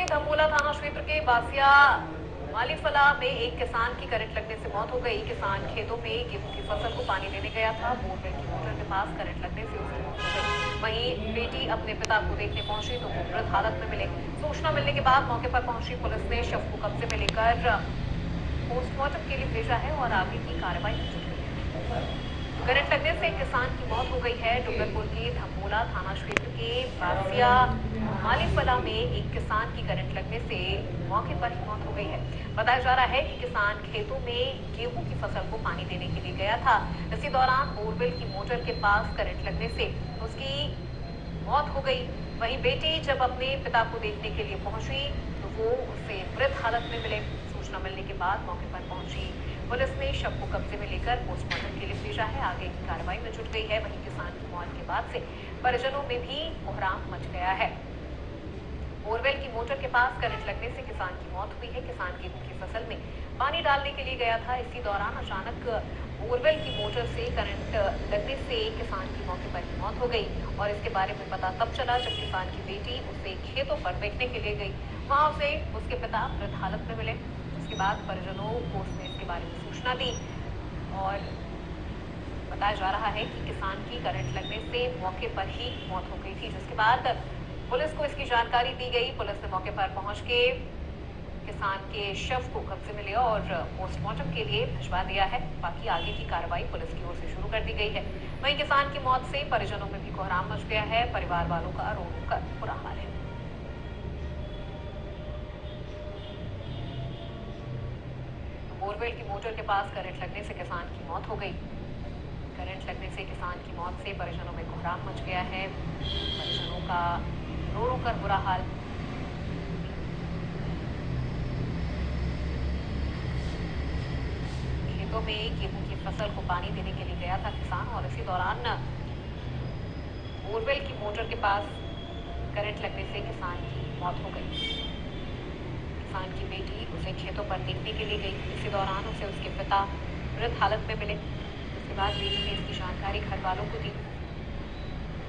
के धमोला थाना क्षेत्र के बासिया मालीफला में एक किसान की करंट लगने से मौत हो गई। किसान खेतों में गेहूं की फसल को पानी देने गया था। बोरवेल की मोटर के पास करंट लगने से उसकी मौत हो गई। वहीं बेटी अपने पिता को देखने पहुंची तो वो मृत हालत में मिले। सूचना मिलने के बाद मौके पर पहुंची पुलिस ने शव को कब्जे में लेकर पोस्टमार्टम के लिए भेजा है और आगे की कार्रवाई में जुट गई है। करंट लगने से एक किसान की मौत हो गई है। डूंगरपुर के धमोला थाना क्षेत्र के बासिया मालीफला में एक किसान की करंट लगने से मौके पर ही मौत हो गई है। बताया जा रहा है कि किसान खेतों में गेहूं की फसल को पानी देने के लिए गया था। इसी दौरान बोरवेल की मोटर के पास करंट लगने से उसकी मौत हो गई। वहीं बेटी जब अपने पिता को देखने के लिए पहुंची तो वो उसे मृत हालत में मिले। सूचना मिलने के बाद मौके पर पहुंची पुलिस ने शव को कब्जे में लेकर पोस्टमार्टम के लिए भेजा है। आगे की कार्रवाई में जुट गई है। वहीं किसान की मौत के बाद से परिजनों में भी कोहराम मच गया है। बोरवेल की मोटर के पास करंट लगने से किसान की मौत हुई है। किसान गेहूं की फसल में पानी डालने के लिए गया था। इसी दौरान अचानक बोरवेल की मोटर से करंट लगने से किसान की मौके पर ही मौत हो गई और इसके बारे में पता तब चला जब किसान की बेटी उसे खेतों पर देखने के लिए गई। वहां उसे उसके पिता मृत हालत में मिले। उसके बाद परिजनों को उसने इसके बारे में सूचना दी और बताया जा रहा है कि किसान की करंट लगने से मौके पर ही मौत हो गई थी, जिसके बाद पुलिस को इसकी जानकारी दी गई। पुलिस ने मौके पर पहुंच के किसान के शव को कब्जे में लिया और पोस्टमार्टम के लिए भिजवा दिया है। बाकी आगे की कार्रवाई पुलिस की ओर से शुरू कर दी गई है। वहीं किसान की मौत से परिजनों में भी कोहराम मच गया है। परिवार वालों का रो रो कर बुरा हाल है। बोरवेल की मोटर के पास करंट लगने से किसान की मौत हो गई। करंट लगने से किसान की मौत से परिजनों में कोहराम मच गया है। परिजनों का रो रो कर बुरा हाल। खेतों में गेहूं की फसल को पानी देने के लिए गया था किसान और इसी दौरान बोरवेल की मोटर के पास करंट लगने से किसान की मौत हो गई। किसान की बेटी उसे खेतों पर देखने के लिए गई। इसी दौरान उसे उसके पिता मृत हालत में मिले। उसके बाद बेटी ने इसकी जानकारी घर वालों को दी।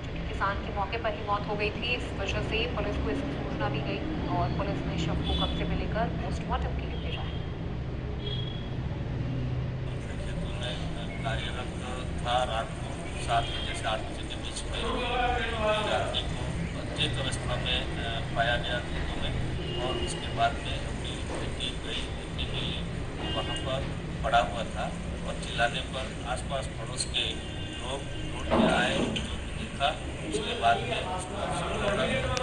चूंकि किसान की मौके पर ही मौत हो गई थी, इस वजह से पुलिस को इसकी सूचना दी गई और पुलिस ने शव को कब्जे में लेकर पोस्टमार्टम के लिए भेजा है। कार्यरत था। रात को 7 बजे से 8 बजे के बीच में रात्रि को अचेत अवस्था में पाया गया खेतों में और उसके बाद में अपनी बेटी गई देखने के लिए वहाँ पर पड़ा हुआ था और चिल्लाने पर आसपास पड़ोस के लोग दौड़ के आए, जो देखा उसके बाद में उसको